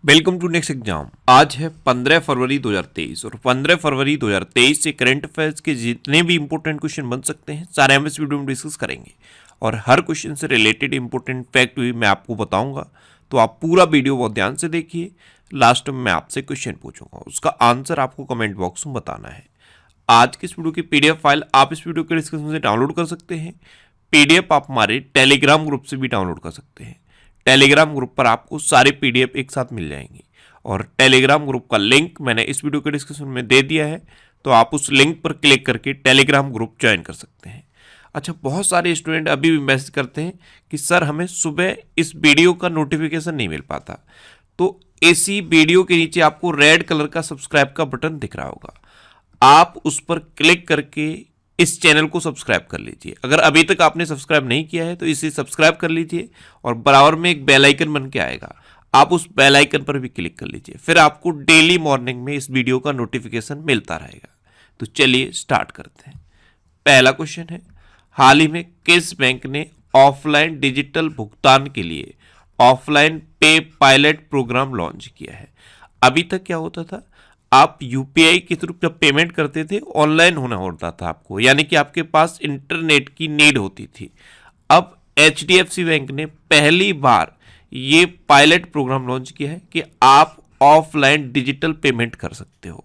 Welcome to next exam. आज है 15 फरवरी 2023 और 15 फरवरी 2023 से करंट अफेयर्स के जितने भी इंपॉर्टेंट क्वेश्चन बन सकते हैं सारे हम इस वीडियो में डिस्कस करेंगे और हर क्वेश्चन से रिलेटेड इंपॉर्टेंट फैक्ट भी मैं आपको बताऊंगा। तो आप पूरा वीडियो बहुत ध्यान से देखिए। लास्ट में मैं आपसे क्वेश्चन पूछूंगा, उसका आंसर आपको कमेंट बॉक्स में बताना है। आज की इस वीडियो की पीडीएफ फाइल आप इस वीडियो के डिस्क्रिप्शन से डाउनलोड कर सकते हैं। पीडीएफ आप हमारे टेलीग्राम ग्रुप से भी डाउनलोड कर सकते हैं। टेलीग्राम ग्रुप पर आपको सारे पीडीएफ एक साथ मिल जाएंगे और टेलीग्राम ग्रुप का लिंक मैंने इस वीडियो के डिस्क्रिप्शन में दे दिया है, तो आप उस लिंक पर क्लिक करके टेलीग्राम ग्रुप ज्वाइन कर सकते हैं। अच्छा, बहुत सारे स्टूडेंट अभी भी मैसेज करते हैं कि सर हमें सुबह इस वीडियो का नोटिफिकेशन नहीं मिल पाता। तो इसी वीडियो के नीचे आपको रेड कलर का सब्सक्राइब का बटन दिख रहा होगा, आप उस पर क्लिक करके इस चैनल को सब्सक्राइब कर लीजिए। अगर अभी तक आपने सब्सक्राइब नहीं किया है तो इसे सब्सक्राइब कर लीजिए और बराबर में एक बेल आइकन बन के आएगा, आप उस बेल आइकन पर भी क्लिक कर लीजिए। फिर आपको डेली मॉर्निंग में इस वीडियो का नोटिफिकेशन मिलता रहेगा। तो चलिए स्टार्ट करते हैं। पहला क्वेश्चन है, हाल ही में किस बैंक ने ऑफलाइन डिजिटल भुगतान के लिए ऑफलाइन पे पायलट प्रोग्राम लॉन्च किया है? अभी तक क्या होता था, आप यूपीआई के थ्रू जब पेमेंट करते थे ऑनलाइन होना होता था आपको, यानी कि आपके पास इंटरनेट की नीड होती थी। अब एचडीएफसी बैंक ने पहली बार ये पायलट प्रोग्राम लॉन्च किया है कि आप ऑफलाइन डिजिटल पेमेंट कर सकते हो।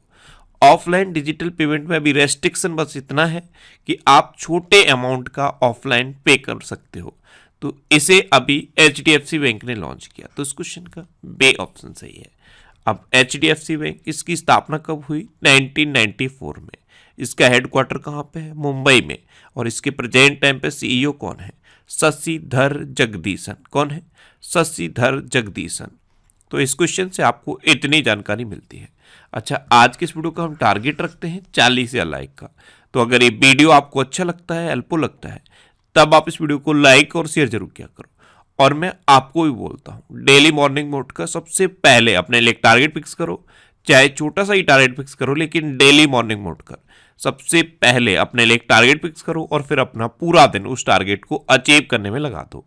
ऑफलाइन डिजिटल पेमेंट में अभी रेस्ट्रिक्शन बस इतना है कि आप छोटे अमाउंट का ऑफलाइन पे कर सकते हो। तो इसे अभी एचडीएफसी बैंक ने लॉन्च किया। तो इस क्वेश्चन का बे ऑप्शन सही है। अब एचडीएफसी बैंक, इसकी स्थापना कब हुई? 1994 में। इसका हेडक्वार्टर कहाँ पे है? मुंबई में। और इसके प्रेजेंट टाइम पे सीईओ कौन है? शशिधर जगदीशन। कौन है? शशिधर जगदीशन। तो इस क्वेश्चन से आपको इतनी जानकारी मिलती है। अच्छा, आज के इस वीडियो का हम टारगेट रखते हैं 40 या लाइक का। तो अगर ये वीडियो आपको अच्छा लगता है, हेल्पफुल लगता है, तब आप इस वीडियो को लाइक और शेयर जरूर किया करो। और मैं आपको भी बोलता हूं, डेली मॉर्निंग में उठकर सबसे पहले अपने लिए एक टारगेट फिक्स करो, चाहे छोटा सा ही टारगेट फिक्स करो, लेकिन डेली मॉर्निंग में उठकर सबसे पहले अपने लिए एक टारगेट फिक्स करो और फिर अपना पूरा दिन उस टारगेट को अचीव करने में लगा दो।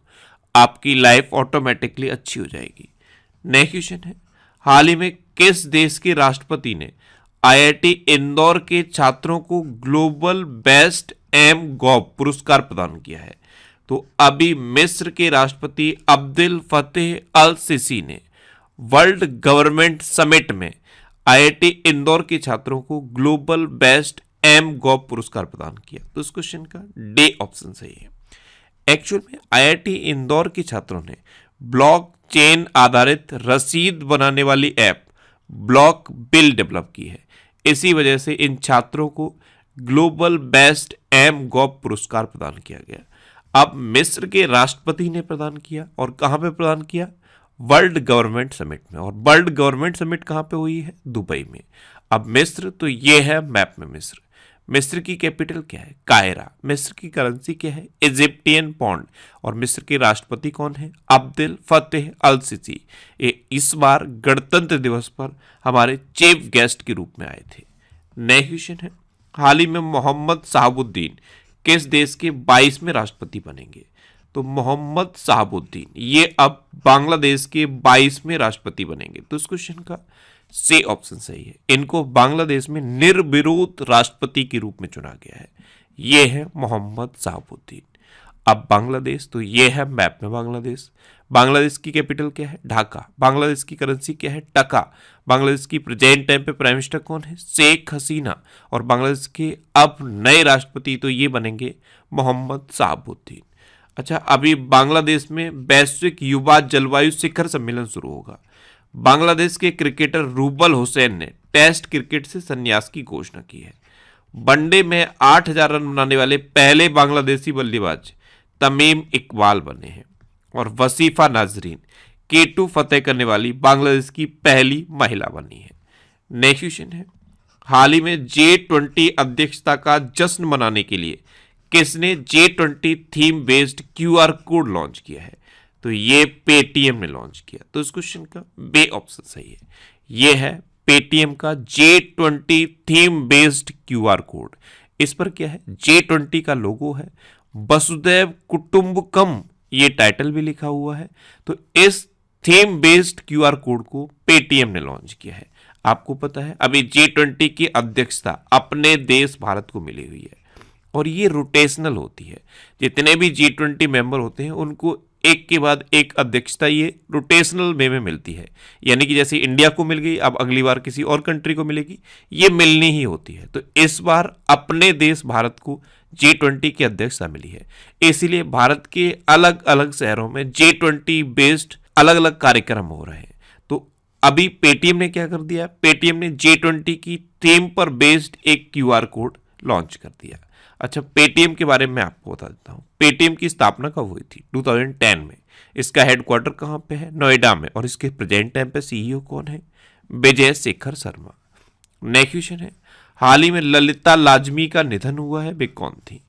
आपकी लाइफ ऑटोमेटिकली अच्छी हो जाएगी। नेक्स्ट क्वेश्चन है, हाल ही में किस देश के राष्ट्रपति ने आईआईटी इंदौर के छात्रों को ग्लोबल बेस्ट एम गॉव पुरस्कार प्रदान किया है? तो अभी मिस्र के राष्ट्रपति अब्दुल फतेह अल सीसी ने वर्ल्ड गवर्नमेंट समिट में आईआईटी इंदौर के छात्रों को ग्लोबल बेस्ट एम गॉव पुरस्कार प्रदान किया। तो इस क्वेश्चन का डी ऑप्शन सही है। एक्चुअल में आईआईटी इंदौर के छात्रों ने ब्लॉक चेन आधारित रसीद बनाने वाली ऐप ब्लॉक बिल डेवलप की है। इसी वजह से इन छात्रों को ग्लोबल बेस्ट एम गॉव पुरस्कार प्रदान किया गया। अब मिस्र के राष्ट्रपति ने प्रदान किया और कहां पे प्रदान किया? वर्ल्ड गवर्नमेंट समिट में। और वर्ल्ड गवर्नमेंट समिट कहां पे हुई है? दुबई में। अब मिस्र, तो ये है मैप में मिस्र। मिस्र की कैपिटल क्या है? कायरा। मिस्र की करेंसी क्या है? Egyptian pound. और मिस्र के राष्ट्रपति कौन है? Abdel Fattah al Sisi. ये इस बार गणतंत्र दिवस पर हमारे चीफ गेस्ट के रूप में आए थे। नेक्स्ट क्वेश्चन है, हाल ही में मोहम्मद शहाबुद्दीन किस देश के 22वें राष्ट्रपति बनेंगे? तो मोहम्मद शहाबुद्दीन ये अब बांग्लादेश के 22वें राष्ट्रपति बनेंगे। तो इस क्वेश्चन का सी ऑप्शन सही है। इनको बांग्लादेश में निर्विरोध राष्ट्रपति के रूप में चुना गया है। ये है मोहम्मद शहाबुद्दीन। अब बांग्लादेश, तो ये है मैप में बांग्लादेश। बांग्लादेश की कैपिटल क्या है? ढाका। बांग्लादेश की करेंसी क्या है? टका। बांग्लादेश की प्रेजेंट टाइम पे प्राइम मिनिस्टर कौन है? शेख हसीना। और बांग्लादेश के अब नए राष्ट्रपति तो ये बनेंगे मोहम्मद शहाबुद्दीन। अच्छा, अभी बांग्लादेश में वैश्विक युवा जलवायु शिखर सम्मेलन शुरू होगा। बांग्लादेश के क्रिकेटर रूबल हुसैन ने टेस्ट क्रिकेट से संन्यास की घोषणा की है। वनडे में 8000 रन बनाने वाले पहले बांग्लादेशी बल्लेबाज तमीम इकबाल बने हैं। और वसीफा नाजरीन K2 फतेह करने वाली बांग्लादेश की पहली महिला बनी है। नेक्स्ट क्वेश्चन है, हाल ही में G20 अध्यक्षता का जश्न मनाने के लिए किसने G20 theme based QR code launch किया है? तो ये पेटीएम ने लॉन्च किया। तो इस क्वेश्चन का बे ऑप्शन सही है। ये है पेटीएम का G20 theme based QR code. इस पर क्या है? G20 का लोगो है, वसुदैव कुटुंबकम ये टाइटल भी लिखा हुआ है। तो इस थीम बेस्ड क्यूआर कोड को पेटीएम ने लॉन्च किया है। आपको पता है अभी G20 की अध्यक्षता अपने देश भारत को मिली हुई है और ये रोटेशनल होती है। जितने भी G20 मेंबर होते हैं उनको एक के बाद एक अध्यक्षता ये रोटेशनल वे में मिलती है, यानी कि जैसे इंडिया को मिल गई अब अगली बार किसी और कंट्री को मिलेगी, ये मिलनी ही होती है। तो इस बार अपने देश भारत को G20 की अध्यक्षता मिली है, इसीलिए भारत के अलग अलग शहरों में G20 बेस्ड अलग अलग कार्यक्रम हो रहे हैं। तो अभी पेटीएम ने क्या कर दिया, पेटीएम ने G20 की थीम पर बेस्ड एक क्यूआर कोड लॉन्च कर दिया। अच्छा, पेटीएम के बारे में आपको बता देता हूँ। पेटीएम की स्थापना कब हुई थी? 2010 में। इसका हेडक्वार्टर कहाँ पे है? नोएडा में। और इसके प्रेजेंट टाइम पे सीईओ कौन है? विजय शेखर शर्मा। नेक्स्ट क्वेश्चन है, हाल ही में ललिता लाजमी का निधन हुआ है, वे कौन थी?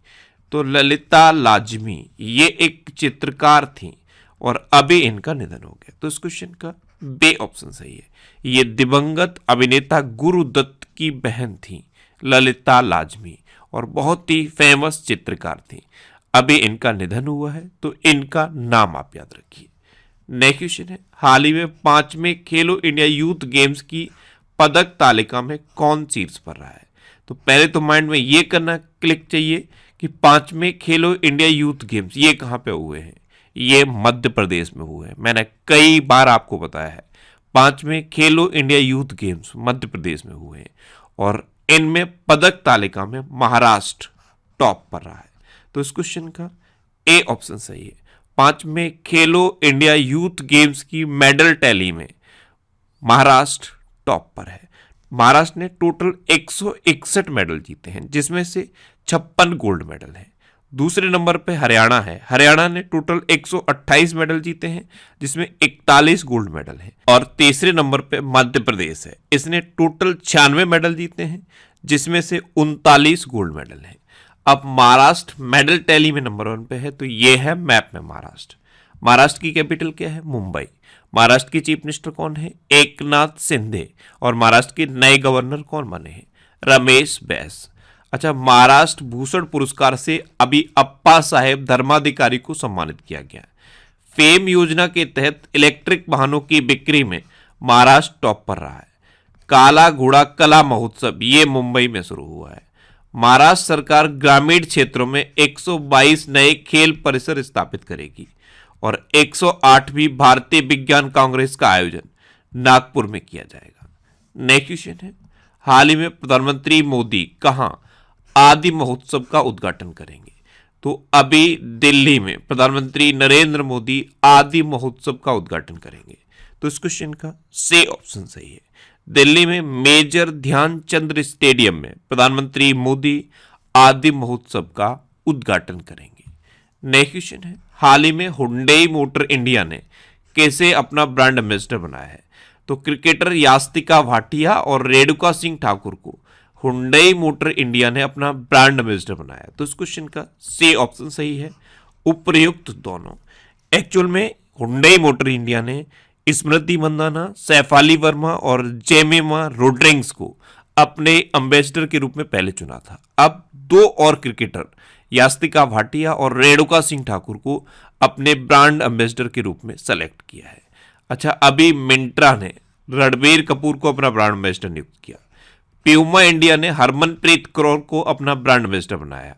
तो ललिता लाजमी ये एक चित्रकार थी और अभी इनका निधन हो गया। तो इस क्वेश्चन का बे ऑप्शन सही है। ये दिवंगत अभिनेता गुरुदत्त की बहन थी ललिता लाजमी और बहुत ही फेमस चित्रकार थी। अभी इनका निधन हुआ है तो इनका नाम आप याद रखिए। नेक्स्ट क्वेश्चन है, हाल ही में 5वें खेलो इंडिया यूथ गेम्स की पदक तालिका में कौन शीर्ष पर रहा है? तो पहले तो माइंड में ये करना क्लिक चाहिए कि 5वें खेलो इंडिया यूथ गेम्स ये कहाँ पे हुए हैं? ये मध्य प्रदेश में हुए हैं। मैंने कई बार आपको बताया है 5वें खेलो India youth games Madhya Pradesh में हुए हैं और इनमें पदक तालिका में महाराष्ट्र टॉप पर रहा है। तो इस क्वेश्चन का ए ऑप्शन सही है। 5वें खेलो इंडिया यूथ गेम्स की मेडल टैली में महाराष्ट्र टॉप पर है। महाराष्ट्र ने टोटल 161 मेडल जीते हैं, जिसमें से 56 गोल्ड मेडल हैं। दूसरे नंबर पे हरियाणा है। हरियाणा ने टोटल 128 मेडल जीते हैं, जिसमें 41 गोल्ड मेडल हैं। और तीसरे नंबर पे मध्य प्रदेश है। इसने टोटल 96 मेडल जीते हैं, जिसमें से 39 गोल्ड मेडल हैं। अब महाराष्ट्र मेडल टैली में नंबर 1 पे है, तो ये है मैप में महाराष्ट्र। महाराष्ट्र की कैपिटल क्या है? मुंबई। महाराष्ट्र की चीफ मिनिस्टर कौन है? एकनाथ शिंदे। और महाराष्ट्र के नए गवर्नर कौन बने हैं? रमेश बैस। अच्छा, महाराष्ट्र भूषण पुरस्कार से अभी अप्पा साहेब धर्माधिकारी को सम्मानित किया गया। फेम योजना के तहत इलेक्ट्रिक वाहनों की बिक्री में महाराष्ट्र टॉप पर रहा है। काला घोड़ा कला महोत्सव ये मुंबई में शुरू हुआ है। महाराष्ट्र सरकार ग्रामीण क्षेत्रों में 122 नए खेल परिसर स्थापित करेगी और 108वीं भारतीय विज्ञान कांग्रेस का आयोजन नागपुर में किया जाएगा। नेक्स्ट क्वेश्चन है, हाल ही में प्रधानमंत्री मोदी कहां आदि महोत्सव का उद्घाटन करेंगे? तो अभी दिल्ली में प्रधानमंत्री नरेंद्र मोदी आदि महोत्सव का उद्घाटन करेंगे। तो इस क्वेश्चन का सी ऑप्शन सही है। दिल्ली में मेजर ध्यानचंद स्टेडियम में प्रधानमंत्री मोदी आदि महोत्सव का उद्घाटन करेंगे। नेक्स्ट क्वेश्चन है, हाल ही में हुंडई मोटर इंडिया ने कैसे अपना ब्रांड एम्बेसडर बनाया है? तो क्रिकेटर यास्तिका भाटिया और रेणुका सिंह ठाकुर को हुंडई मोटर इंडिया ने अपना ब्रांड एम्बेसडर बनाया। तो इस क्वेश्चन का सी ऑप्शन सही है, उपयुक्त दोनों। एक्चुअल में हुंडई मोटर इंडिया ने स्मृति मंदाना, सैफाली वर्मा और जेमिमा रोड्रिग्स को अपने एम्बेसडर के रूप में पहले चुना था। अब 2 और क्रिकेटर यास्तिका भाटिया और रेणुका सिंह ठाकुर को अपने ब्रांड एम्बेसडर के रूप में सेलेक्ट किया है। अच्छा, अभी मिंत्रा ने रणबीर कपूर को अपना ब्रांड एम्बेसडर नियुक्त किया। प्यूमा इंडिया ने हरमनप्रीत कौर को अपना ब्रांड एम्बेसडर बनाया।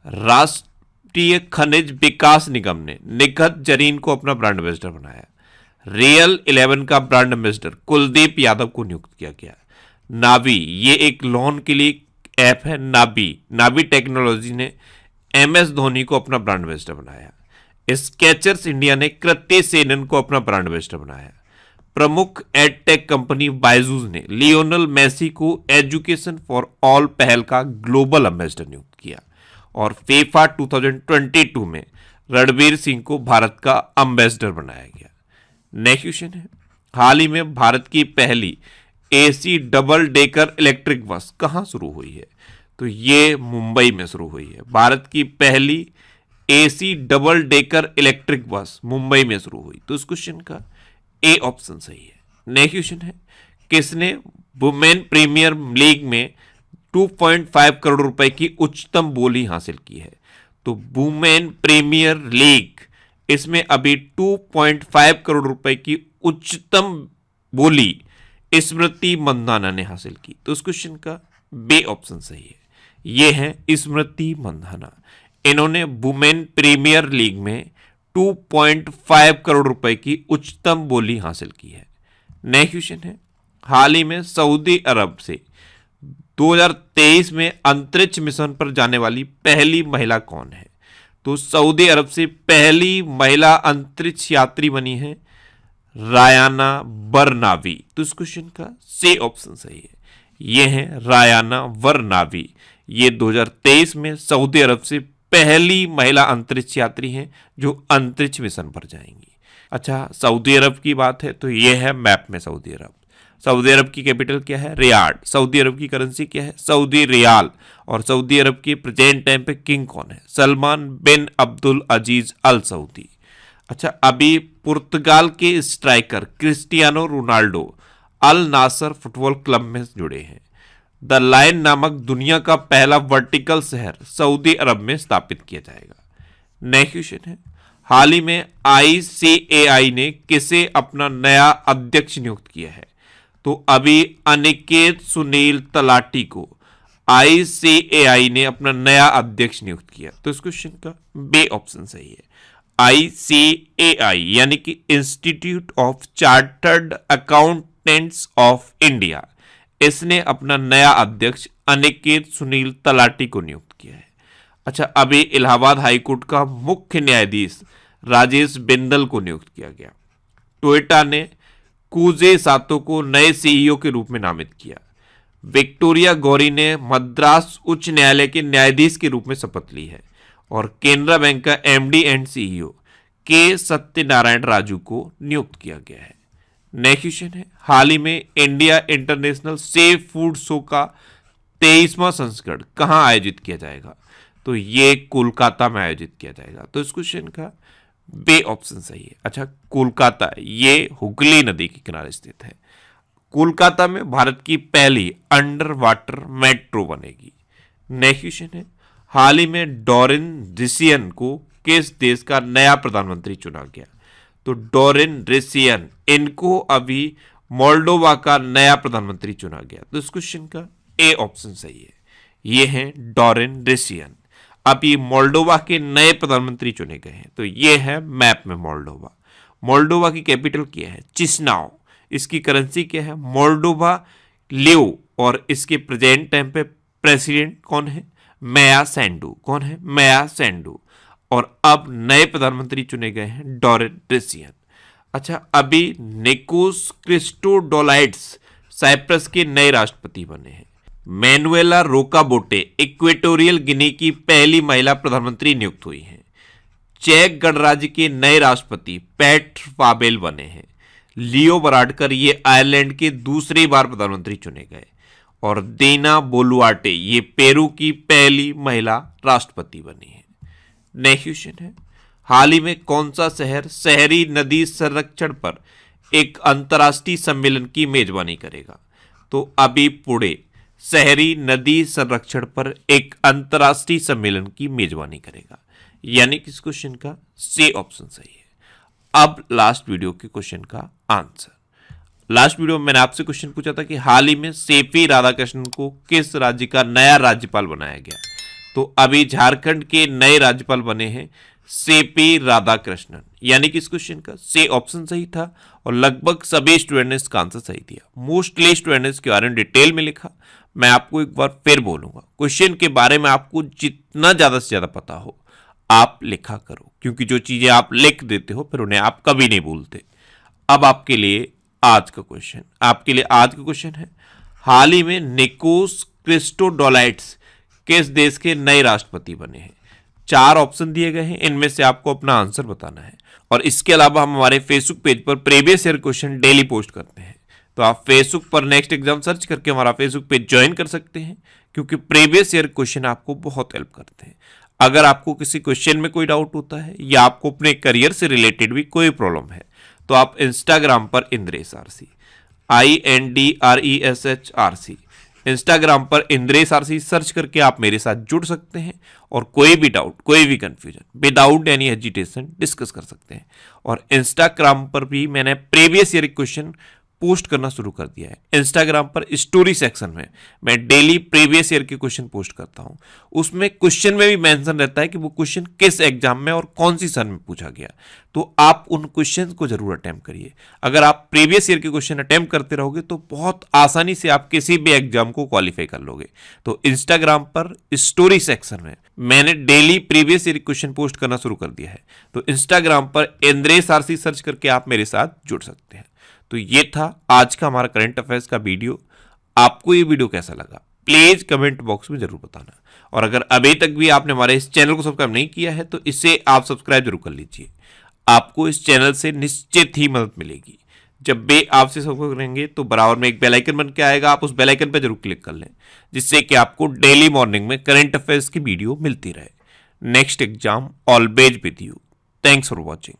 राष्ट्रीय खनिज विकास निगम ने निखत जरीन को अपना ब्रांड एम्बेसडर बनाया। रियल 11 का ब्रांड एम्बेसडर कुलदीप यादव को नियुक्त किया गया। नावी ये एक लोन के लिए ऐप है। नावी टेक्नोलॉजी ने MS धोनी को अपना ब्रांड एम्बेसडर बनाया। स्केचर्स इंडिया ने कृत्य सेनन को अपना ब्रांड एम्बेसडर बनाया। प्रमुख एडटेक कंपनी बायजूस ने लियोनल मेसी को एजुकेशन फॉर ऑल पहल का ग्लोबल एम्बेसडर नियुक्त किया। और फीफा 2022 में रणबीर सिंह को भारत का एम्बेसडर बनाया गया। नेक्स्ट क्वेश्चन है, हाल ही में भारत की पहली AC double decker electric bus कहां शुरू हुई है? तो ये मुंबई में शुरू हुई है। भारत की पहली AC double decker electric bus Mumbai में शुरू हुई। तो इस क्वेश्चन का ए ऑप्शन सही है। नेक्स्ट क्वेश्चन है, किसने वुमेन प्रीमियर लीग में 2.5 करोड़ रुपए की उच्चतम बोली हासिल की है? तो वुमेन प्रीमियर लीग इसमें अभी 2.5 करोड़ रुपए की उच्चतम बोली स्मृति मंधाना ने हासिल की। तो उस क्वेश्चन का बे ऑप्शन सही है। ये है स्मृति मंधाना। इन्होंने वुमेन प्रीमियर लीग में 2.5 करोड़ रुपए की उच्चतम बोली हासिल की है। नेक्स्ट क्वेश्चन है, हाल ही में सऊदी अरब से 2023 में अंतरिक्ष मिशन पर जाने वाली पहली महिला कौन है? तो सऊदी अरब से पहली महिला अंतरिक्ष यात्री बनी है रायाना बरनावी। तो इस क्वेश्चन का सी ऑप्शन सही है। ये है रायाना बरनावी। ये 2023 में सऊदी अरब से पहली महिला अंतरिक्ष यात्री हैं जो अंतरिक्ष मिशन पर जाएंगी। अच्छा, सऊदी अरब की बात है तो ये है मैप में सऊदी अरब। सऊदी अरब की कैपिटल क्या है? रियाद। सऊदी अरब की करेंसी क्या है? Saudi riyal. और सऊदी अरब के प्रेजेंट टाइम पे किंग कौन है? सलमान बिन अब्दुल अजीज अल सऊदी। अच्छा, अभी पुर्तगाल के स्ट्राइकर क्रिस्टियानो रोनाल्डो अल नासर फुटबॉल क्लब में जुड़े हैं। द लायन नामक दुनिया का पहला वर्टिकल शहर सऊदी अरब में स्थापित किया जाएगा। नेक्स्ट क्वेश्चन है, हाल ही में ICAI ने किसे अपना नया अध्यक्ष नियुक्त किया है? तो अभी अनिकेत सुनील तलाटी को ICAI ने अपना नया अध्यक्ष नियुक्त किया। तो इस क्वेश्चन का बे ऑप्शन सही है। ICAI यानी कि institute of chartered accountants of India, इसने अपना नया अध्यक्ष अनिकेत सुनील तलाटी को नियुक्त किया है। अच्छा, अभी इलाहाबाद हाईकोर्ट का मुख्य न्यायाधीश राजेश बिंदल को नियुक्त किया गया। टोयोटा ने कुजे सातो को नए CEO के रूप में नामित किया। विक्टोरिया गौरी ने मद्रास उच्च न्यायालय के न्यायाधीश के रूप में शपथ ली है। और केनरा बैंक का MD एंड CEO के सत्यनारायण राजू को नियुक्त किया गया है। नेक्स्ट क्वेश्चन है, हाल ही में India international safe food show का 23वां संस्करण कहां आयोजित किया जाएगा? तो ये कोलकाता में आयोजित किया जाएगा। तो इस क्वेश्चन का बे ऑप्शन सही है। अच्छा, कोलकाता ये हुगली नदी के किनारे स्थित है। कोलकाता में भारत की पहली अंडर वाटर मेट्रो बनेगी। नेक्स्ट क्वेश्चन है, हाल ही में डोरिन रिसियन को किस देश का नया प्रधानमंत्री चुना गया? तो डोरिन रिसियन, इनको अभी मोल्डोवा का नया प्रधानमंत्री चुना गया। तो इस क्वेश्चन का ए ऑप्शन सही है। ये है डोरिन रिसियन। अब ये मोल्डोवा के नए प्रधानमंत्री चुने गए हैं। तो ये है मैप में मोल्डोवा। मोल्डोवा की कैपिटल क्या है? चिस्नाओ। इसकी करेंसी क्या है? मोल्डोवा लियो। और इसके प्रेजेंट टाइम पे प्रेसिडेंट कौन है? माया सैंडू। कौन है? माया सैंडू। और अब नए प्रधानमंत्री चुने गए हैं डोरिन रिसियन। अच्छा, अभी निकोस क्रिस्टोडोलाइड्स साइप्रस के नए राष्ट्रपति बने हैं। मैनुएला रोकाबोटे इक्वेटोरियल गिनी की पहली महिला प्रधानमंत्री नियुक्त हुई हैं। चेक गणराज्य के नए राष्ट्रपति पेट्र पावेल बने हैं। लियो वराडकर ये आयरलैंड के दूसरी बार प्रधानमंत्री चुने गए। और दीना बोलुआर्टे ये पेरू की पहली महिला राष्ट्रपति बनी है। नेक्स्ट क्वेश्चन है, हाल ही में कौन सा शहर शहरी नदी संरक्षण पर एक अंतर्राष्ट्रीय सम्मेलन की मेजबानी करेगा? तो अभी पुणे शहरी नदी संरक्षण पर एक अंतर्राष्ट्रीय सम्मेलन की मेजबानी करेगा। यानी कि इस क्वेश्चन का सी ऑप्शन सही है। अब लास्ट वीडियो के क्वेश्चन का आंसर। लास्ट वीडियो में मैंने आपसे क्वेश्चन पूछा था कि हाल ही में सीपी राधाकृष्णन को किस राज्य का नया राज्यपाल बनाया गया? तो अभी झारखंड के नए राज्यपाल बने हैं सीपी राधाकृष्णन। यानी कि इस क्वेश्चन का सी ऑप्शन सही था और लगभग सभी स्टूडेंट ने इसका आंसर सही दिया। मोस्टली स्टूडेंट ने इसके बारे में डिटेल में लिखा। मैं आपको एक बार फिर बोलूंगा, क्वेश्चन के बारे में आपको जितना ज्यादा से ज्यादा पता हो आप लिखा करो, क्योंकि जो चीजें आप लिख देते हो फिर उन्हें आप कभी नहीं भूलते। अब आपके लिए आज का क्वेश्चन है, हाल ही में निकोस क्रिस्टोडोलाइड्स किस देश के नए राष्ट्रपति बने हैं? 4 ऑप्शन दिए गए हैं, इनमें से आपको अपना आंसर बताना है। और इसके अलावा हम हमारे फेसबुक पेज पर previous year question daily post करते हैं, तो आप फेसबुक पर नेक्स्ट एग्जाम सर्च करके हमारा फेसबुक पेज ज्वाइन कर सकते हैं, क्योंकि प्रीवियस ईयर क्वेश्चन आपको बहुत हेल्प करते हैं। अगर आपको किसी क्वेश्चन में कोई डाउट होता है या आपको अपने करियर से रिलेटेड भी कोई प्रॉब्लम है, तो आप इंस्टाग्राम पर Indresh RC INDRESH RC Instagram पर इंद्रेश आरसी सर्च करके आप मेरे साथ जुड़ सकते हैं और कोई भी डाउट, कोई भी confusion without any hesitation discuss कर सकते हैं। और इंस्टाग्राम पर भी मैंने प्रीवियस ईयर क्वेश्चन पोस्ट करना शुरू कर दिया है। इंस्टाग्राम पर स्टोरी सेक्शन में मैं डेली प्रीवियस ईयर के क्वेश्चन पोस्ट करता हूं। उसमें क्वेश्चन में भी मेंशन रहता है कि वो क्वेश्चन किस एग्जाम में और कौन सी सन में पूछा गया, तो आप उन क्वेश्चंस को जरूर अटेम्प्ट करिए। अगर आप प्रीवियस ईयर के क्वेश्चन अटेम्प्ट करते रहोगे तो बहुत आसानी से आप किसी भी एग्जाम को क्वालिफाई कर लोगे। तो इंस्टाग्राम पर स्टोरी सेक्शन में मैंने daily previous year question post करना शुरू कर दिया है। तो इंस्टाग्राम पर इंद्रेश आरसी सर्च करके आप मेरे साथ जुड़ सकते हैं। तो ये था आज का हमारा करंट अफेयर्स का वीडियो। आपको ये वीडियो कैसा लगा प्लीज कमेंट बॉक्स में जरूर बताना। और अगर अभी तक भी आपने हमारे इस चैनल को सब्सक्राइब नहीं किया है तो इसे आप सब्सक्राइब जरूर कर लीजिए। आपको इस चैनल से निश्चित ही मदद मिलेगी। जब भी आपसे सब्सक्राइब करेंगे तो बराबर में एक बेल आइकन बन के आएगा, आप उस बेल आइकन पर जरूर क्लिक कर लें, जिससे कि आपको डेली मॉर्निंग में करंट अफेयर्स की वीडियो मिलती रहे। Next exam always with you. Thanks for watching.